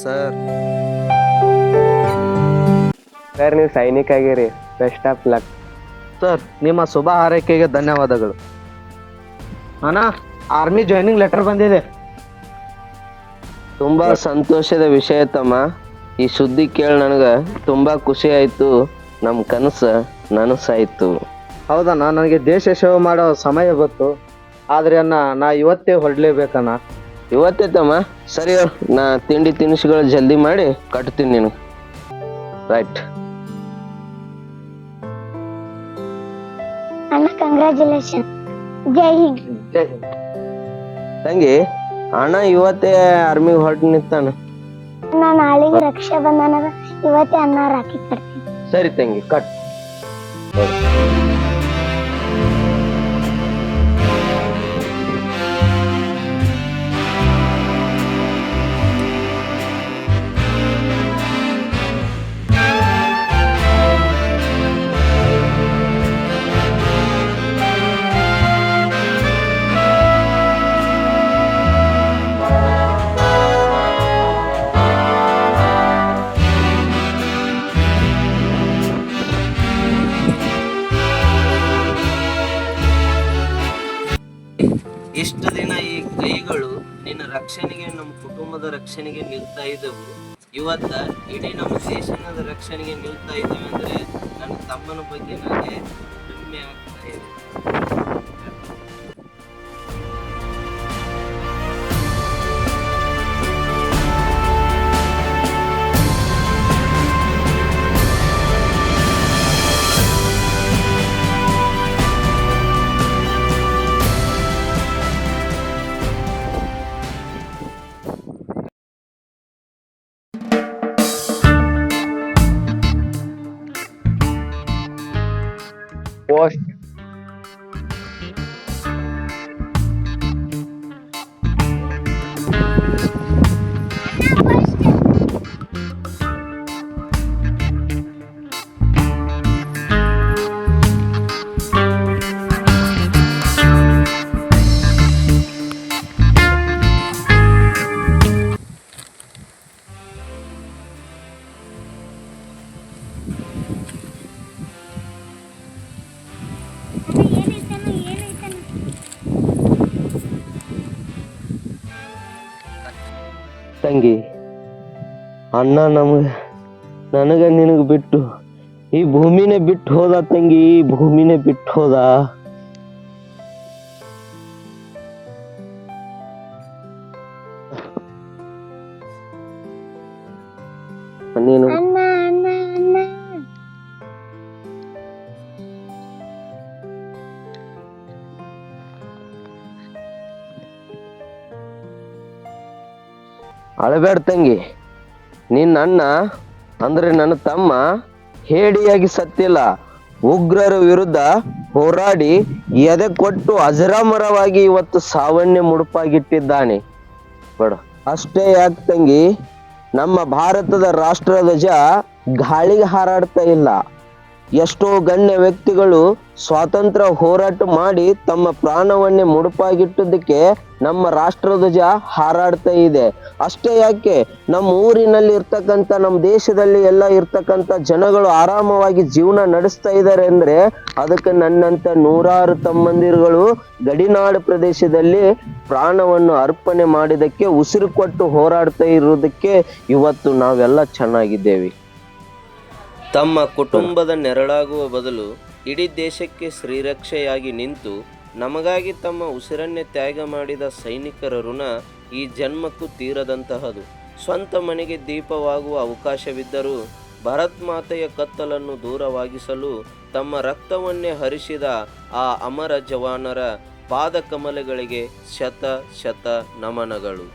Sir. Sir ನೀವು ಸೈನಿಕ ಆಗಿರಿ, ಬೆಸ್ಟ್ ಆಫ್ ಲಕ್. ಸರ್ ನಿಮ್ಮ ಶುಭ ಹಾರೈಕೆಗೆ ಧನ್ಯವಾದಗಳು. ಅಣ್ಣ, ಆರ್ಮಿ ಜಾಯ್ನಿಂಗ್ ಲೆಟರ್ ಬಂದಿದೆ. ತುಂಬಾ ಸಂತೋಷದ ವಿಷಯ ತಮ್ಮ. ಈ ಸುದ್ದಿ ಕೇಳಿ ನನಗೆ ತುಂಬಾ ಖುಷಿ ಆಯ್ತು. ನಮ್ಮ ಕನಸು ನನಸಾಯ್ತು. ಹೌದಣ್ಣ, ನನಗೆ ದೇಶ ಸೇವೆ ಮಾಡೋ ಸಮಯ ಗೊತ್ತು, ಆದ್ರೆ ಅಣ್ಣ ನಾ ಇವತ್ತೇ ಹೊರಡ್ಲೇಬೇಕಣ್ಣ. ಇವತ್ತೇ ತಮ್ಮ? ಸರಿ, ನಾ ತಿಂಡಿ ತಿನಿಸುಗಳು ಜಲ್ದಿ ಮಾಡಿ ಕಟ್ತೀನಿ ನೀನು. ರೈಟ್ ಅಣ್ಣ, ಕಂಗ್ರ್ಯಾಚುಲೇಷನ್. ಜೈ ಹಿಂದ್. ತಂಗಿ, ಅಣ್ಣ ಇವತ್ತೇ ಆರ್ಮಿಗೆ ಹೊರಟು ನಿಂತಾನ. ನಾನು ನಾಳೆಗೆ ರಕ್ಷಾ ಬಂಧನದ ಇವತ್ತೇ ಅನ್ನ ರಾಖಿ ಕಟ್ತೀನಿ. ಸರಿ ತಂಗಿ, ಕಟ್. ಇಷ್ಟು ದಿನ ಈ ಕೈಗಳು ನಿನ್ನ ರಕ್ಷಣೆಗೆ, ನಮ್ಮ ಕುಟುಂಬದ ರಕ್ಷಣೆಗೆ ನಿಲ್ತಾ ಇದ್ದವು. ಇವತ್ತ ಇಡೀ ನಮ್ಮ ದೇಶದ ರಕ್ಷಣೆಗೆ ನಿಲ್ತಾ ಇದ್ದೇವೆ ಅಂದ್ರೆ ನನ್ನ ತಮ್ಮನ ಬಗ್ಗೆ ನನಗೆ ಹೆಮ್ಮೆ ಆಗ್ತಾ ಇದೆ. ಪೋಸ್ಟ್ ತಂಗಿ, ಅಣ್ಣ ನನಗ ನಿನಗ ಬಿಟ್ಟು ಈ ಭೂಮಿನೇ ಬಿಟ್ಟು ಹೋದ ತಂಗಿ, ಈ ಭೂಮಿನೇ ಬಿಟ್ಟು ಹೋದ. ನೀನು ಅಣ್ಣ ಅಣ್ಣ ಅಣ್ಣ. ಅಳಬೇಡ ತಂಗಿ. ನಿನ್ನ ಅಣ್ಣ ಅಂದ್ರೆ ನನ್ನ ತಮ್ಮ ಹೇಡಿಯಾಗಿ ಸತ್ತಿಲ್ಲ, ಉಗ್ರರ ವಿರುದ್ಧ ಹೋರಾಡಿ ಎದೆ ಕೊಟ್ಟು ಅಜರಾಮರವಾಗಿ ಇವತ್ತು ಸಾವನ್ನೇ ಮುಡುಪಾಗಿಟ್ಟಿದ್ದಾನೆ. ಬೇಡ ಅಷ್ಟೇ ಯಾಕೆ ತಂಗಿ, ನಮ್ಮ ಭಾರತದ ರಾಷ್ಟ್ರಧ್ವಜ ಗಾಳಿಗೆ ಹಾರಾಡ್ತಾ ಇಲ್ಲ. ಎಷ್ಟೋ ಗಣ್ಯ ವ್ಯಕ್ತಿಗಳು ಸ್ವಾತಂತ್ರ್ಯ ಹೋರಾಟ ಮಾಡಿ ತಮ್ಮ ಪ್ರಾಣವನ್ನೇ ಮುಡುಪಾಗಿಟ್ಟದಕ್ಕೆ ನಮ್ಮ ರಾಷ್ಟ್ರಧ್ವಜ ಹಾರಾಡ್ತಾ ಇದೆ. ಅಷ್ಟೇ ಯಾಕೆ, ನಮ್ಮ ಊರಿನಲ್ಲಿ ಇರ್ತಕ್ಕಂಥ, ನಮ್ಮ ದೇಶದಲ್ಲಿ ಎಲ್ಲ ಇರ್ತಕ್ಕಂಥ ಜನಗಳು ಆರಾಮವಾಗಿ ಜೀವನ ನಡೆಸ್ತಾ ಇದ್ದಾರೆ ಅಂದ್ರೆ ಅದಕ್ಕೆ ನನ್ನಂತ ನೂರಾರು ತಮ್ಮಂದಿರುಗಳು ಗಡಿನಾಡು ಪ್ರದೇಶದಲ್ಲಿ ಪ್ರಾಣವನ್ನು ಅರ್ಪಣೆ ಮಾಡಿದಕ್ಕೆ, ಉಸಿರು ಕೊಟ್ಟು ಹೋರಾಡ್ತಾ ಇರೋದಕ್ಕೆ ಇವತ್ತು ನಾವೆಲ್ಲ ಚೆನ್ನಾಗಿದ್ದೇವೆ. ತಮ್ಮ ಕುಟುಂಬದ ನೆರಳಾಗುವ ಬದಲು ಇಡೀ ದೇಶಕ್ಕೆ ಶ್ರೀರಕ್ಷೆಯಾಗಿ ನಿಂತು ನಮಗಾಗಿ ತಮ್ಮ ಉಸಿರನ್ನೇ ತ್ಯಾಗ ಮಾಡಿದ ಸೈನಿಕರ ಋಣ ಈ ಜನ್ಮಕ್ಕೂ ತೀರದಂತಹದು. ಸ್ವಂತ ಮನೆಗೆ ದೀಪವಾಗುವ ಅವಕಾಶವಿದ್ದರೂ ಭರತ್ ಮಾತೆಯ ಕತ್ತಲನ್ನು ದೂರವಾಗಿಸಲು ತಮ್ಮ ರಕ್ತವನ್ನೇ ಹರಿಸಿದ ಆ ಅಮರ ಜವಾನರ ಪಾದ ಕಮಲಗಳಿಗೆ ಶತ ಶತ ನಮನಗಳು.